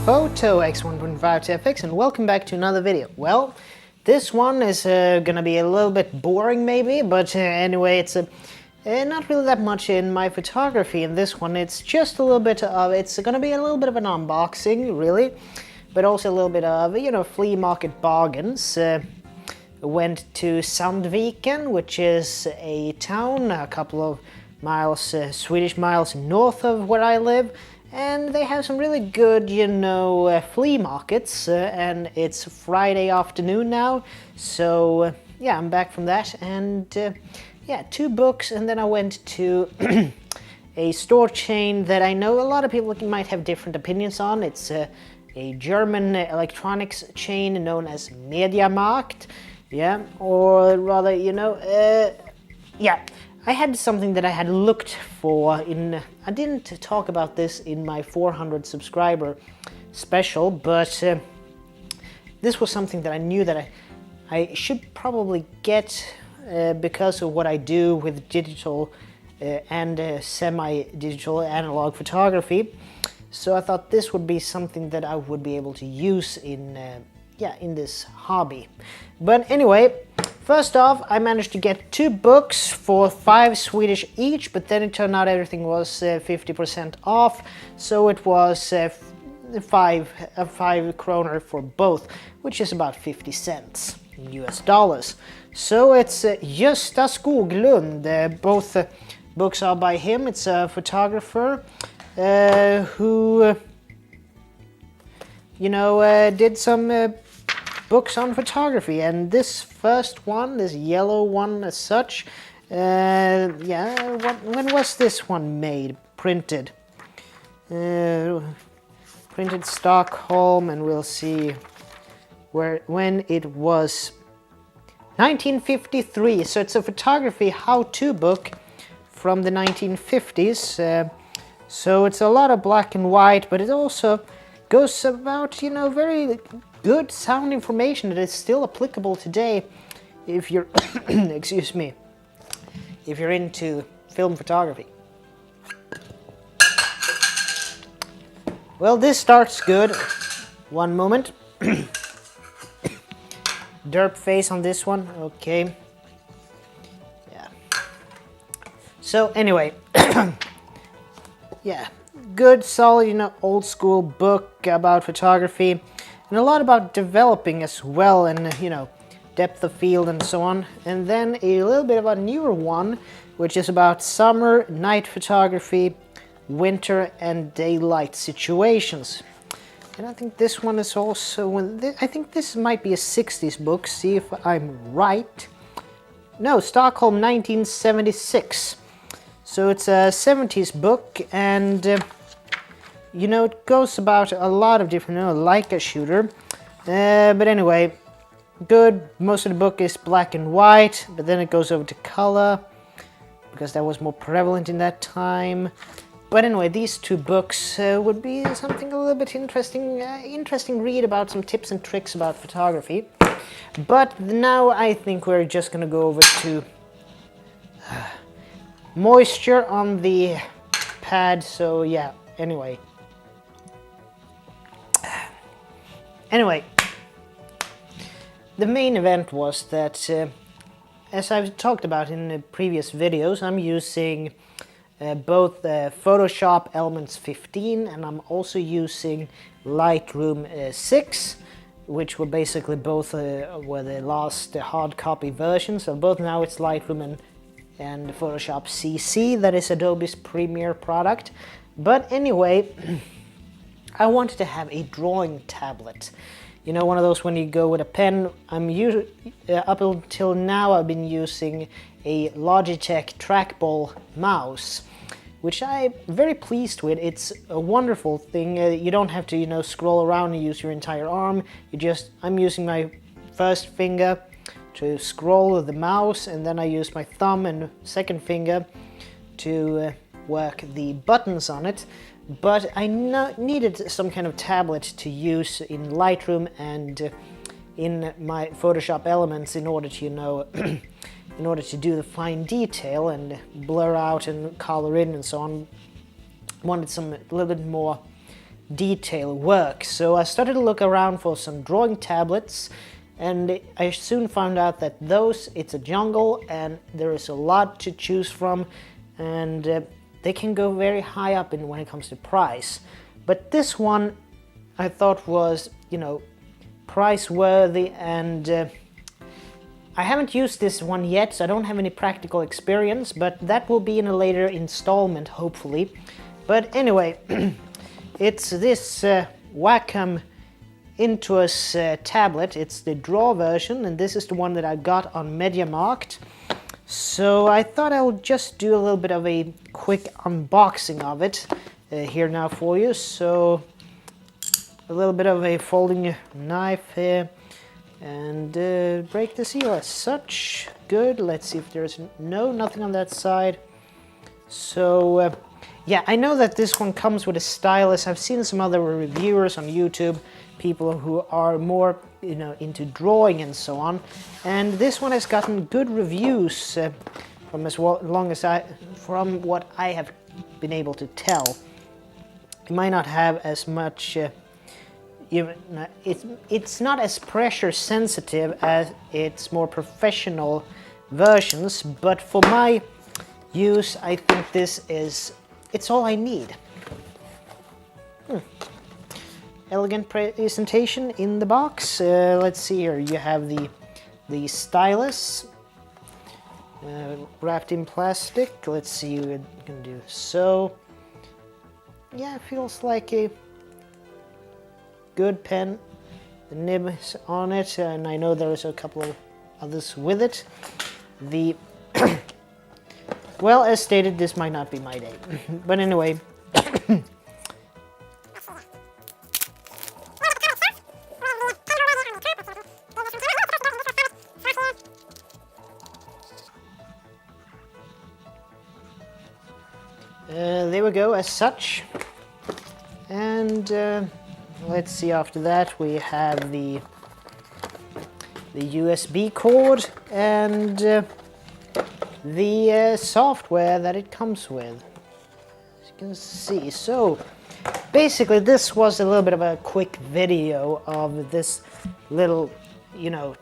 T.B.Photo X1.5 TFX, and welcome back to another video. Well, this one is gonna be a little bit boring maybe, but anyway, it's not really that much in my photography in this one. It's just a little bit of, it's gonna be a little bit of an unboxing, really, but also a little bit of, you know, flea market bargains. Went to Sandviken, which is a town a couple of miles, Swedish miles north of where I live, and they have some really good, you know, flea markets, and it's Friday afternoon now, so yeah, I'm back from that, and yeah, 2 books, and then I went to a store chain that I know a lot of people might have different opinions on. It's a German electronics chain known as Mediamarkt. Yeah, or rather, you know, yeah, I had something that I had looked for in, I didn't talk about this in my 400 subscriber special, but this was something that I knew that I should probably get because of what I do with digital and semi-digital analog photography. So I thought this would be something that I would be able to use in yeah, in this hobby. But anyway, first off, I managed to get 2 books for 5 Swedish each, but then it turned out everything was 50% off, so it was 5 kronor for both, which is about 50 cents in US dollars. So it's Gösta Skoglund. Both books are by him. It's a photographer who, you know, did some books on photography, and this first one, this yellow one as such, yeah, when was this one made? Printed Stockholm, and we'll see when it was. 1953, so it's a photography how-to book from the 1950s. So it's a lot of black and white, but it also goes about, you know, very good sound information that is still applicable today if you're, excuse me, if you're into film photography. Well, this starts good. One moment. Derp face on this one, okay. Yeah. So anyway, yeah, good, solid, you know, old school book about photography, and a lot about developing as well, and you know, depth of field and so on. And then a little bit of a newer one, which is about summer, night photography, winter and daylight situations. And I think this one is also, I think this might be a 60s book, see if I'm right. No, Stockholm 1976. So it's a 70s book, and you know, it goes about a lot of different, you know, like a shooter. But anyway, good. Most of the book is black and white, but then it goes over to color, because that was more prevalent in that time. But anyway, these 2 books would be something a little bit interesting, interesting read about some tips and tricks about photography. But now I think we're just gonna go over to moisture on the pad, so yeah, anyway. Anyway, the main event was that, as I've talked about in the previous videos, I'm using both Photoshop Elements 15, and I'm also using Lightroom 6, which were basically both were the last hard copy versions. So both now it's Lightroom and Photoshop CC, that is Adobe's premier product. But anyway, I wanted to have a drawing tablet. You know, one of those when you go with a pen. Up until now I've been using a Logitech trackball mouse, which I'm very pleased with. It's a wonderful thing. You don't have to, you know, scroll around and use your entire arm. I'm using my first finger to scroll the mouse, and then I use my thumb and second finger to work the buttons on it. But I needed some kind of tablet to use in Lightroom and in my Photoshop Elements in order to, you know, in order to do the fine detail and blur out and color in and so on. Wanted some a little bit more detail work. So I started to look around for some drawing tablets, and I soon found out that it's a jungle and there is a lot to choose from, and they can go very high up when it comes to price. But this one I thought was, price worthy, and I haven't used this one yet, so I don't have any practical experience, but that will be in a later installment, hopefully. But anyway, it's this Wacom Intuos tablet. It's the draw version, and this is the one that I got on MediaMarkt. So I thought I would just do a little bit of a quick unboxing of it here now for you. So a little bit of a folding knife here, and break the seal as such. Good. Let's see if there's nothing on that side. So yeah, I know that this one comes with a stylus. I've seen some other reviewers on YouTube, people who are more into drawing and so on, and this one has gotten good reviews from from what I have been able to tell. It might not have as much it's not as pressure sensitive as its more professional versions, but for my use I think it's all I need. Elegant presentation in the box. Let's see here, you have the stylus wrapped in plastic. Let's see what you can do. So yeah, it feels like a good pen. The nib is on it, and I know there's a couple of others with it. Well, as stated, this might not be my day. But anyway. There we go, as such. And let's see, after that we have the USB cord and the software that it comes with, as you can see. So basically this was a little bit of a quick video of this little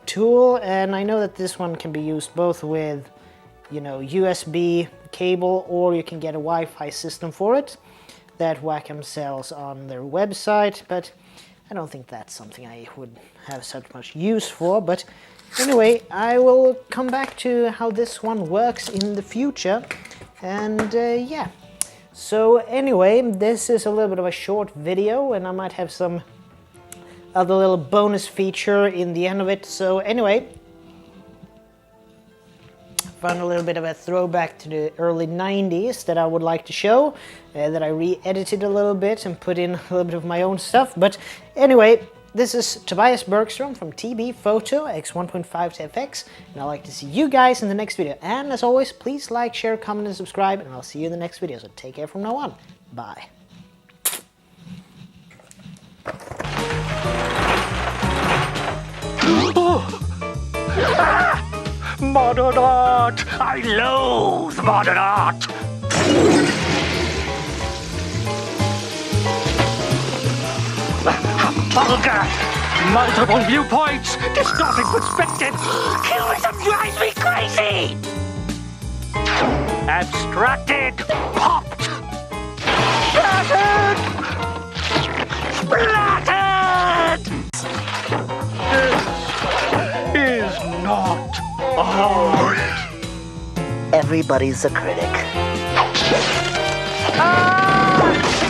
tool, and I know that this one can be used both with USB cable, or you can get a Wi-Fi system for it that Wacom sells on their website, but I don't think that's something I would have such much use for. But anyway, I will come back to how this one works in the future, and yeah. So anyway, this is a little bit of a short video, and I might have some other little bonus feature in the end of it. So anyway, found a little bit of a throwback to the early 90s that I would like to show, that I re-edited a little bit and put in a little bit of my own stuff. But anyway, this is Tobias Bergstrom from T.B.Photo X1.5 to FX, and I'd like to see you guys in the next video. And as always, please like, share, comment, and subscribe, and I'll see you in the next video. So take care from now on. Bye. Modern art! I loathe modern art! Vulgar! Multiple viewpoints! Distorted perspective! Cubism drives me crazy! Abstracted! Popped! Splattered! Splattered! This is not art. Everybody's a critic. Ah!